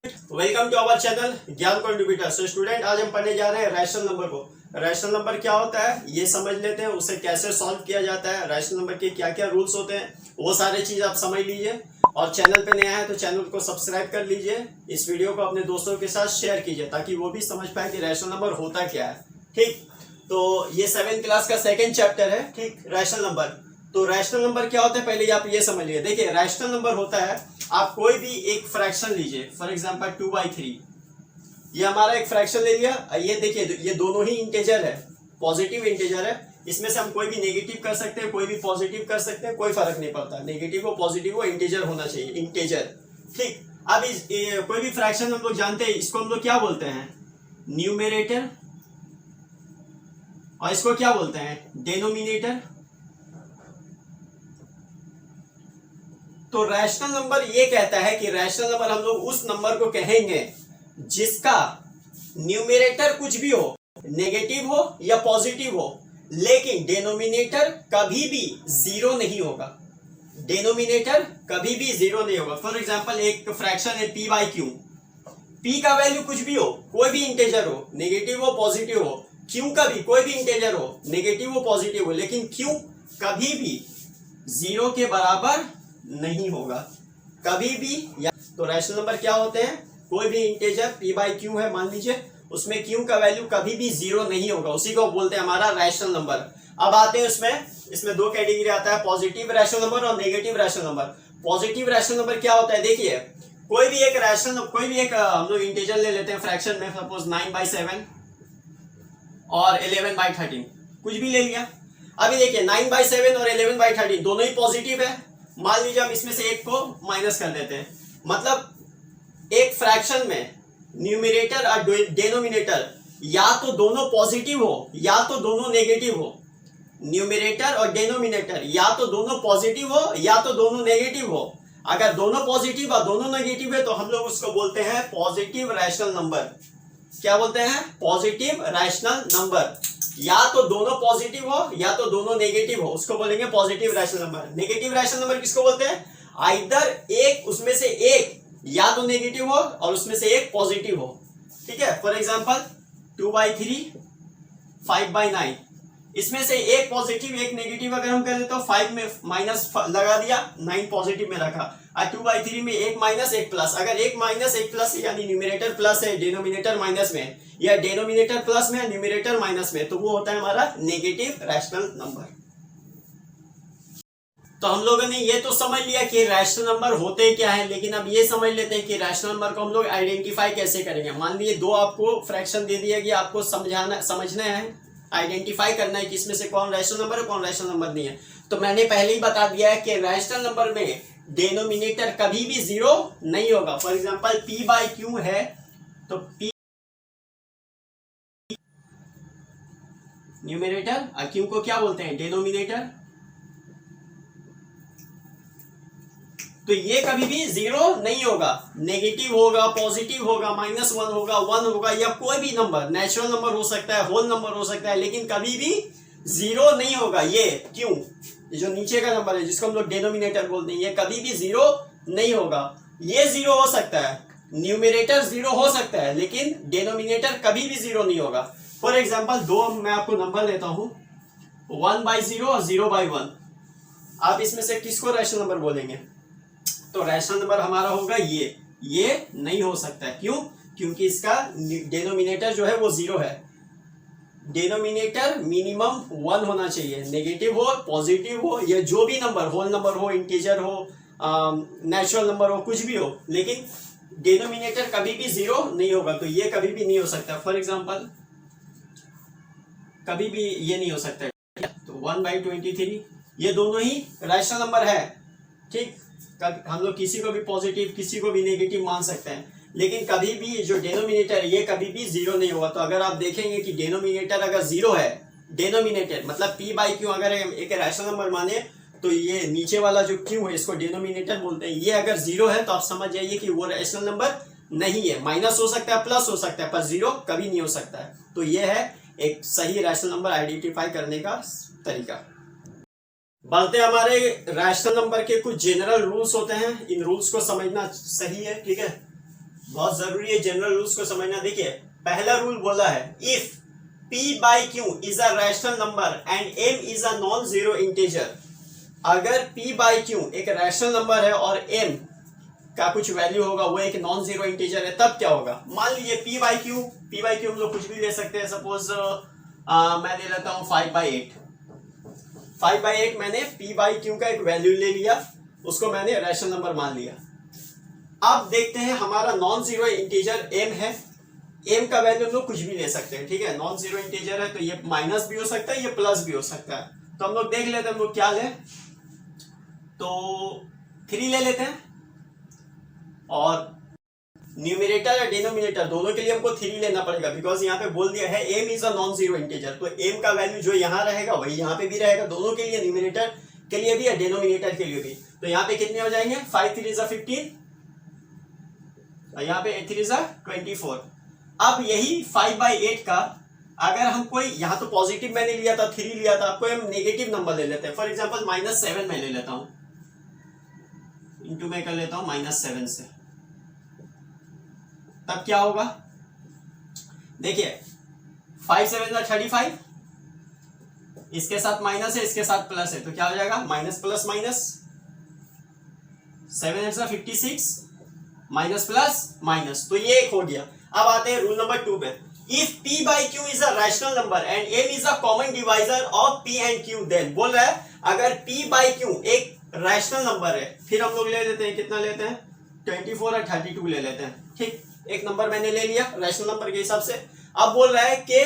Welcome to our channel ज्ञान contributor. So student, आज हम पढ़ने जा रहे हैं रैशनल नंबर को। रैशनल नंबर क्या होता है ये समझ लेते हैं, उसे कैसे सॉल्व किया जाता है, रैशनल नंबर के क्या क्या रूल्स होते हैं, वो सारे चीज आप समझ लीजिए। और चैनल पे नया है तो चैनल को सब्सक्राइब कर लीजिए। इस वीडियो को अपने दोस्तों के साथ शेयर कीजिए ताकि वो भी समझ पाए कि रैशनल नंबर होता क्या है। ठीक, तो ये 7th क्लास का सेकेंड चैप्टर है। ठीक, रैशनल नंबर। तो रैशनल नंबर क्या होता है पहले आप ये समझ लीजिए। देखिए, रैशनल नंबर होता है, आप कोई भी एक फ्रैक्शन लीजिए, फॉर एग्जांपल 2/3। ये हमारा एक फ्रैक्शन ले लिया। ये देखिए, ये दोनों ही इंटीजर है, पॉजिटिव इंटीजर है। इसमें से हम कोई भी नेगेटिव कर सकते हैं, कोई भी पॉजिटिव कर सकते हैं, कोई फर्क नहीं पड़ता। नेगेटिव हो पॉजिटिव हो, इंटीजर होना चाहिए, इंटीजर। ठीक, अब कोई भी फ्रैक्शन हम लोग जानते हैं, इसको हम लोग क्या बोलते हैं, न्यूमेरेटर, और इसको क्या बोलते हैं, डेनोमिनेटर। तो रैशनल नंबर ये कहता है कि रैशनल नंबर हम लोग उस नंबर को कहेंगे जिसका न्यूमेरेटर कुछ भी हो, नेगेटिव हो या पॉजिटिव हो, लेकिन डेनोमिनेटर कभी भी जीरो नहीं होगा। डेनोमिनेटर कभी भी जीरो नहीं होगा। फॉर एग्जांपल एक फ्रैक्शन है p/q। p का वैल्यू कुछ भी हो, कोई भी इंटीजर हो, नेगेटिव हो पॉजिटिव हो, q का भी कोई भी इंटीजर हो, नेगेटिव हो पॉजिटिव हो, लेकिन q कभी भी जीरो के बराबर नहीं होगा, कभी भी। तो रैशनल नंबर क्या होते हैं, कोई भी इंटीजर p/q है मान लीजिए, उसमें q का वैल्यू कभी भी जीरो नहीं होगा, उसी को बोलते हैं हमारा रैशनल नंबर। अब आते हैं इसमें दो कैटेगरी आता है, पॉजिटिव रैशनल नंबर और negative rational number. Positive rational number क्या होता है, देखिए कोई भी एक हम लोग इंटीजर ले लेते हैं फ्रैक्शन में, सपोज 9/7 और 11/13, कुछ भी ले लिया। अभी देखिए 9/7 और 11/13 दोनों ही पॉजिटिव है। मान लीजिए हम इसमें से एक को माइनस कर देते हैं, मतलब एक फ्रैक्शन में न्यूमरेटर और डेनोमिनेटर या तो दोनों पॉजिटिव हो या तो दोनों नेगेटिव हो। न्यूमरेटर और डेनोमिनेटर या तो दोनों पॉजिटिव हो या तो दोनों नेगेटिव हो। अगर दोनों पॉजिटिव और दोनों नेगेटिव है तो हम लोग उसको बोलते हैं पॉजिटिव रैशनल नंबर। क्या बोलते हैं, पॉजिटिव रैशनल नंबर। या तो दोनों पॉजिटिव हो या तो दोनों नेगेटिव हो, उसको बोलेंगे positive rational number. Negative rational number किसको बोलते हैं, आइदर एक उसमें से एक या तो नेगेटिव हो और उसमें से एक पॉजिटिव हो। ठीक है, फॉर एग्जांपल 2/3, 5/9, इसमें से एक पॉजिटिव एक नेगेटिव अगर हम कर दें तो 5 में माइनस लगा दिया, 9 पॉजिटिव में रखा, और 2/3 में एक माइनस एक प्लस। अगर एक माइनस एक प्लस यानी न्यूमरेटर प्लस है, डेनोमिनेटर माइनस में, या डेनोमिनेटर प्लस में न्यूमरेटर माइनस में, तो वो होता है हमारा नेगेटिव रैशनल नंबर। तो हम लोगों ने ये तो समझ लिया कि रैशनल नंबर होते क्या है, लेकिन अब ये समझ लेते हैं कि रैशनल नंबर को हम लोग आइडेंटिफाई कैसे करेंगे। मान लीजिए दो आपको फ्रैक्शन दे दिया गया, आपको समझना है, आइडेंटिफाई करना है कि इसमें से कौन रैशनल नंबर है कौन रैशनल नंबर नहीं है। तो मैंने पहले ही बता दिया है कि रैशनल नंबर में डेनोमिनेटर कभी भी जीरो नहीं होगा। फॉर एग्जांपल p/q है तो p न्यूमरेटर और q को क्या बोलते हैं, डेनोमिनेटर। तो ये कभी भी जीरो नहीं होगा, नेगेटिव होगा, पॉजिटिव होगा, -1 होगा, 1 होगा, या कोई भी नंबर, नेचुरल नंबर हो सकता है, होल नंबर हो सकता है, लेकिन कभी भी जीरो नहीं होगा। ये क्यों, ये जो नीचे का नंबर है जिसको हम लोग डेनोमिनेटर बोलते हैं, ये कभी भी जीरो नहीं होगा। ये जीरो हो सकता है, न्यूमरेटर जीरो हो सकता है, लेकिन डेनोमिनेटर कभी भी जीरो नहीं होगा। फॉर एग्जाम्पल दो मैं आपको नंबर लेता हूं, 1/0 और 0/1। आप इसमें से किसको रैशनल नंबर बोलेंगे, तो रैशनल नंबर हमारा होगा ये नहीं हो सकता। क्यों, क्योंकि इसका डेनोमिनेटर जो है वो जीरो है। डेनोमिनेटर मिनिमम 1 होना चाहिए, नेगेटिव हो पॉजिटिव हो, या जो भी नंबर, होल नंबर हो, इंटीजर हो, नेचुरल नंबर हो, कुछ भी हो, लेकिन डेनोमिनेटर कभी भी जीरो नहीं होगा। तो ये कभी भी नहीं हो सकता। फॉर एग्जांपल कभी भी ये नहीं हो सकता। तो 1/23 ये दोनों ही रैशनल नंबर है। ठीक, हम लोग किसी को भी पॉजिटिव किसी को भी नेगेटिव मान सकते हैं, लेकिन कभी भी जो डेनोमिनेटर है ये कभी भी जीरो नहीं होगा। तो अगर आप देखेंगे कि डेनोमिनेटर अगर जीरो है, डेनोमिनेटर मतलब p/q अगर एक रैशनल नंबर माने तो ये नीचे वाला जो q है इसको डेनोमिनेटर बोलते हैं, ये अगर जीरो है तो आप समझ जाइए कि वो रैशनल नंबर नहीं है। माइनस हो सकता है, प्लस हो सकता है, पर जीरो कभी नहीं हो सकता है। तो ये है एक सही रैशनल नंबर आइडेंटिफाई करने का तरीका। बढ़ते हमारे रैशनल नंबर के कुछ जनरल रूल्स होते हैं, इन रूल्स को समझना सही है। ठीक है, बहुत जरूरी है जनरल रूल्स को समझना। देखिए पहला रूल बोला है if p by q is a rational number and m is a non zero integer. अगर p बाई q एक रैशनल नंबर है और m का कुछ वैल्यू होगा वो एक नॉन जीरो इंटीजर है, तब क्या होगा? मान लीजिए p बाई क्यू हम लोग कुछ भी ले सकते हैं। सपोज मैं ले लेता हूँ 5/8 मैंने p बाई क्यू का एक वैल्यू ले लिया, उसको मैंने रैशनल नंबर मान लिया। अब देखते हैं हमारा नॉन जीरो इंटीजर m है, m का वैल्यू हम लोग कुछ भी ले सकते हैं, ठीक है। नॉन जीरो इंटीजर है तो ये माइनस भी हो सकता है, ये प्लस भी हो सकता है। तो हम लोग देख लेते हैं हम लोग क्या लें, तो 3 ले लेते हैं और न्यूमरेटर या डिनोमिनेटर दोनों के लिए हमको 3 लेना पड़ेगा, बिकॉज यहाँ पे बोल दिया है m is a non zero integer. तो m का वैल्यू जो यहाँ रहेगा वही यहाँ पे भी रहेगा, दोनों के लिए, न्यूमरेटर के लिए भी या डिनोमिनेटर के लिए भी। तो यहाँ पे कितने हो जाएंगे? 5 3 = 15 और यहाँ पे 8 3 = 24। अब यही 5/8 का अगर हम कोई, यहाँ तो पॉजिटिव मैंने लिया था 3 लिया था, कोई हम नेगेटिव नंबर ले लेते हैं। फॉर एग्जांपल -7 मैं ले लेता हूँ, इंटू में कर लेता हूँ -7 से, तब क्या होगा? देखिए 5 7 = 35, इसके साथ माइनस है, इसके साथ प्लस है, तो क्या हो जाएगा? Minus plus minus, 7 8 = 56, minus plus minus, तो ये एक हो गया। अब आते हैं रूल नंबर 2 पे। If p by q is a rational number and m is a common divisor of p and q, then बोल रहा है अगर p बाई q एक रैशनल नंबर है, फिर हम लोग ले लेते हैं, कितना लेते हैं? 24 और 32 ले लेते हैं, ठीक। एक नंबर मैंने ले लिया रैशनल नंबर के हिसाब से। अब बोल रहा है कि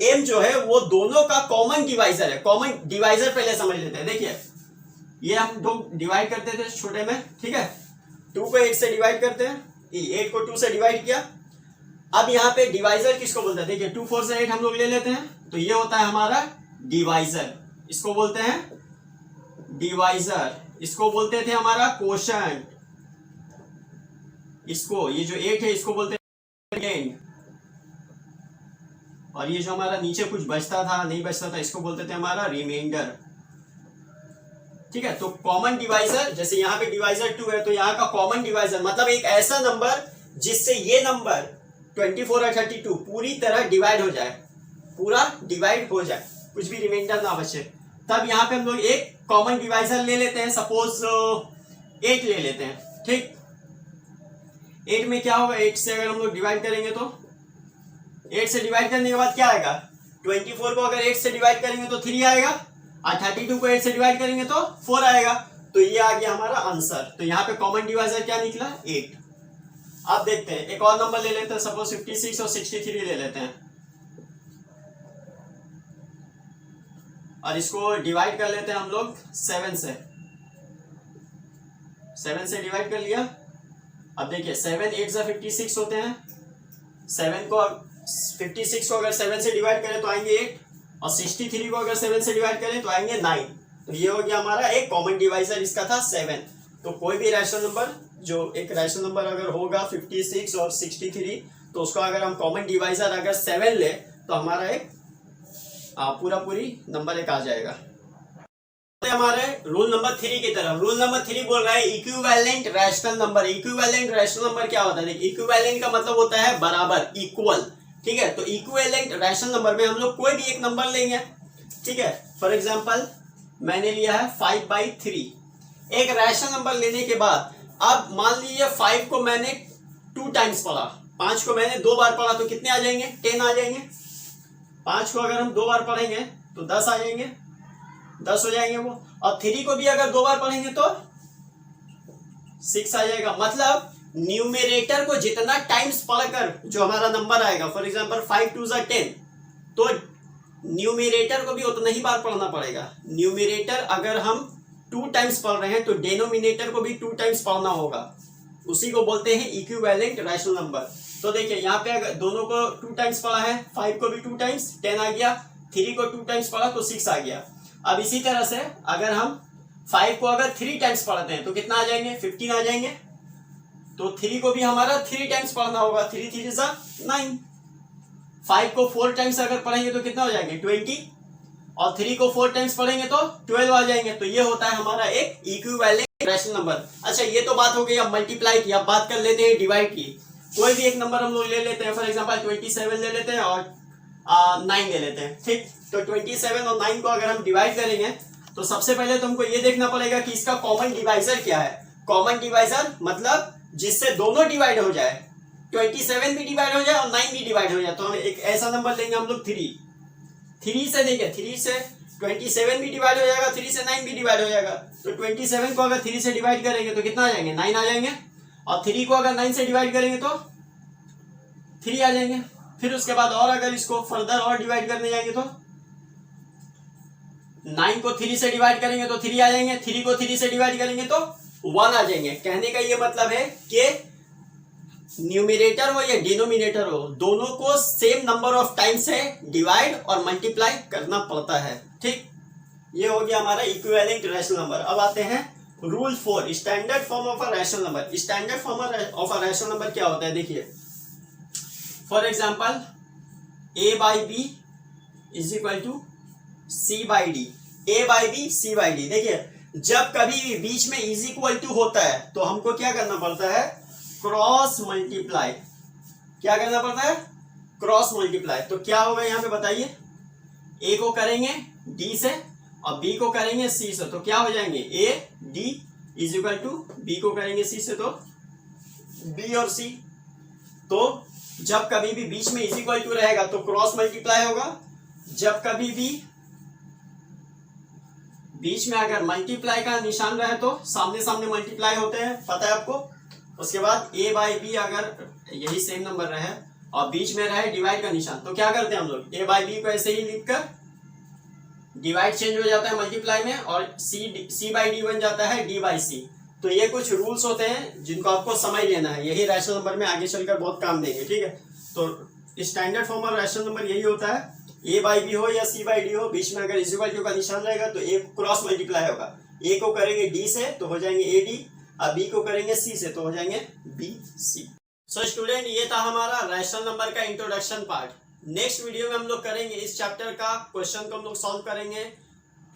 m जो है वो दोनों का कॉमन डिवाइजर है। कॉमन डिवाइजर पहले समझ लेते हैं। देखिए ये हम दो डिवाइड करते थे छोटे में, ठीक है, 2 को 8 से डिवाइड करते हैं, 8 को 2 से डिवाइड किया। अब यहाँ पे डिवाइजर किसको बोलते हैं? देखिए 2 4 से 8 हम लोग ले लेते हैं, तो ये होता है हमारा डिवाइजर, इसको बोलते हैं डिवाइजर। इसको बोलते थे हमारा कोशेंट, इसको, ये जो 8 है इसको बोलते हैं एंड, और ये जो हमारा नीचे कुछ बचता था नहीं बचता था इसको बोलते थे हमारा रिमाइंडर, ठीक है। तो कॉमन डिवाइजर, जैसे यहाँ पे डिवाइजर 2 है तो यहाँ का कॉमन डिवाइजर मतलब एक ऐसा नंबर जिससे ये नंबर 24 और 32 पूरी तरह डिवाइड हो जाए, पूरा डिवाइड हो जाए, कुछ भी रिमाइंडर ना बचे, तब यहाँ पे हम लोग एक कॉमन डिवाइजर ले लेते हैं। सपोज 8 ले लेते हैं, ठीक। 8 में क्या होगा? 8 से अगर हम लोग डिवाइड करेंगे तो 8 से डिवाइड करने के बाद क्या आएगा? 24 को अगर 8 से डिवाइड करेंगे तो 3 आएगा, और 32 को 8 से डिवाइड करेंगे तो 4 आएगा। तो ये आ गया हमारा आंसर। तो यहाँ पे कॉमन डिवाइजर क्या निकला? 8। अब देखते हैं एक और नंबर ले लेते हैं, सपोज 56 और 63 ले लेते हैं, और इसको डिवाइड कर लेते हैं हम लोग 7 से। 7 से डिवाइड कर लिया। अब देखिए 7 8 = 56 होते हैं, 7 को 56 को अगर 7 से डिवाइड करें तो आएंगे 8, और 63 को अगर 7 से डिवाइड करें तो आएंगे 9। तो ये हो गया हमारा एक कॉमन डिवाइजर, इसका था 7। तो कोई भी रैशनल नंबर, जो एक रैशनल नंबर अगर होगा 56 और 63, तो उसको अगर हम कॉमन डिवाइजर अगर 7 ले तो हमारा एक पूरी नंबर एक आ जाएगा। हमारे रूल नंबर 3 की तरफ। रूल नंबर 3 बोल रहा है equivalent rational number. Equivalent rational number क्या होता है? देखिए इक्विवेलेंट का मतलब होता है बराबर, इक्वल, ठीक है। तो इक्विवेलेंट रैशनल नंबर में हम लोग कोई भी एक नंबर लेंगे, ठीक है। फॉर एग्जांपल मैंने लिया है 5/3। एक रैशनल नंबर लेने के बाद अब मान लीजिए 5 को मैंने 2 टाइम्स पढ़ा, 5 को मैंने 2 बार पढ़ा, तो कितने आ जाएंगे? 10 आ जाएंगे। 5 को अगर हम 2 बार पढ़ेंगे तो 10 आ जाएंगे, 10 हो जाएंगे वो। और 3 को भी अगर 2 बार पढ़ेंगे तो 6 आ जाएगा। मतलब न्यूमरेटर को जितना टाइम्स पढ़कर जो हमारा नंबर आएगा, फॉर एग्जांपल 5 2 = 10, तो न्यूमरेटर को भी उतना ही बार पढ़ना पड़ेगा। न्यूमरेटर अगर हम 2 टाइम्स पढ़ रहे हैं तो डिनोमिनेटर को भी 2 टाइम्स पढ़ना होगा, उसी को बोलते हैं इक्विवेलेंट रैशनल नंबर। तो देखिए यहाँ पे अगर दोनों को 2 टाइम्स पढ़ा है, 5 को भी 2 टाइम्स, 10 आ गया, 3 को 2 टाइम्स पढ़ा तो 6 आ गया। अब इसी तरह से अगर हम 5 को अगर 3 टाइम्स पढ़ते हैं तो कितना आ जाएंगे? 15 आ जाएंगे। तो 3 को भी हमारा 3 टाइम्स पढ़ना होगा, 3 3 = 9। 5 को 4 टाइम्स अगर पढ़ेंगे तो कितना हो जाएंगे? 20, और 3 को 4 टाइम्स पढ़ेंगे तो 12 आ जाएंगे। तो ये होता है हमारा एक इक्विवेलेंट रैशनल नंबर। अच्छा ये तो बात हो गई, अब मल्टीप्लाई की। अब बात कर लेते हैं डिवाइड की। कोई भी एक नंबर हम लोग ले लेते हैं, फॉर एग्जांपल 27 ले लेते हैं और 9 ले लेते हैं, ठीक। तो 27 और 9 को अगर हम डिवाइड करेंगे तो सबसे पहले तो हमको ये देखना पड़ेगा कि इसका कॉमन डिवाइजर क्या है। कॉमन डिवाइजर मतलब जिससे दोनों डिवाइड हो जाए, 27 भी डिवाइड हो जाए और 9 भी डिवाइड हो जाए। तो हम एक ऐसा नंबर लेंगे हम लोग 3 से देंगे, 3 से 27 भी डिवाइड हो जाएगा, 3 से 9 भी डिवाइड हो जाएगा। तो 27 को अगर 3 से डिवाइड करेंगे तो कितना आ जाएंगे, 9 आ जाएंगे। और 3 को अगर 9 से डिवाइड करेंगे तो 3 आ जाएंगे। फिर उसके बाद और अगर इसको फर्दर और डिवाइड करने जाएंगे तो 9 को 3 से डिवाइड करेंगे तो 3 आ जाएंगे, 3 को 3 से डिवाइड करेंगे तो 1 आ जाएंगे। कहने का ये मतलब है कि न्यूमरेटर हो या डिनोमिनेटर हो, दोनों को सेम नंबर ऑफ टाइम से डिवाइड और मल्टीप्लाई करना पड़ता है, ठीक। ये हो गया हमारा इक्विवेलेंट रैशनल नंबर। अब आते हैं rule 4, standard form of a rational number. Standard form of a rational number क्या होता है, देखिए for example a/b is equal to c/d, a/b c/d। देखिए जब कभी भी बीच में इज इक्वल टू होता है तो हमको क्या करना पड़ता है, क्रॉस मल्टीप्लाई। क्या करना पड़ता है, क्रॉस मल्टीप्लाई। तो क्या होगा यहाँ पे बताइए, a को करेंगे d से और b को करेंगे c से, तो क्या हो जाएंगे a d is equal to b को करेंगे c से तो b और c। तो जब कभी भी बीच में इज इक्वल टू रहेगा तो क्रॉस मल्टीप्लाई होगा, जब कभी भी बीच में अगर मल्टीप्लाई का निशान रहे तो सामने सामने मल्टीप्लाई होते हैं, पता है आपको। उसके बाद a/b अगर यही सेम नंबर रहे और बीच में रहे डिवाइड का निशान, तो क्या करते हैं हम लोग, a/b को ऐसे ही लिखकर डिवाइड चेंज हो जाता है मल्टीप्लाई में और c/d बन जाता है d/c। तो ये कुछ रूल्स होते हैं जिनको आपको समझ लेना है, यही रैशनल नंबर में आगे चलकर बहुत काम देंगे, ठीक है। तो standard form of rational number यही होता है, a/b हो या c/d हो, बीच में अगर इज इक्वल टू का निशान रहेगा तो a क्रॉस मल्टीप्लाई होगा। a को करेंगे d से तो हो जाएंगे ad, अब b को करेंगे c से तो हो जाएंगे bc। सो स्टूडेंट, ये था हमारा रैशनल नंबर का इंट्रोडक्शन पार्ट। नेक्स्ट वीडियो में हम लोग करेंगे इस चैप्टर का क्वेश्चन को हम लोग सॉल्व करेंगे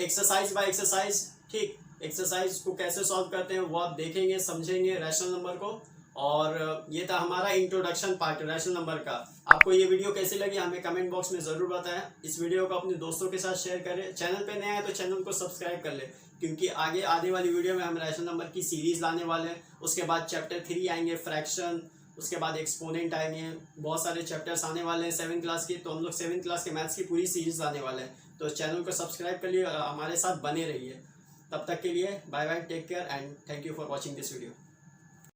एक्सरसाइज बाय एक्सरसाइज, ठीक। एक्सरसाइज को कैसे सॉल्व करते हैं वो आप देखेंगे, समझेंगे रैशनल नंबर को। और ये था हमारा इंट्रोडक्शन पार्ट रैशनल नंबर का। आपको ये वीडियो कैसी लगी हमें कमेंट बॉक्स में ज़रूर बताएं। इस वीडियो को अपने दोस्तों के साथ शेयर करें। चैनल पे नए हैं तो चैनल को सब्सक्राइब कर ले, क्योंकि आगे आने वाली वीडियो में हम रैशनल नंबर की सीरीज लाने वाले हैं। उसके बाद चैप्टर 3 आएंगे, फ्रैक्शन, उसके बाद एक्सपोनेंट आएंगे, बहुत सारे चैप्टर्स आने वाले हैं 7th क्लास की। तो हम लोग 7th क्लास के मैथ्स की पूरी सीरीज लाने वाले हैं। तो चैनल को सब्सक्राइब कर लिए और हमारे साथ बने रहिए। तब तक के लिए bye bye, take care and thank you for watching this video.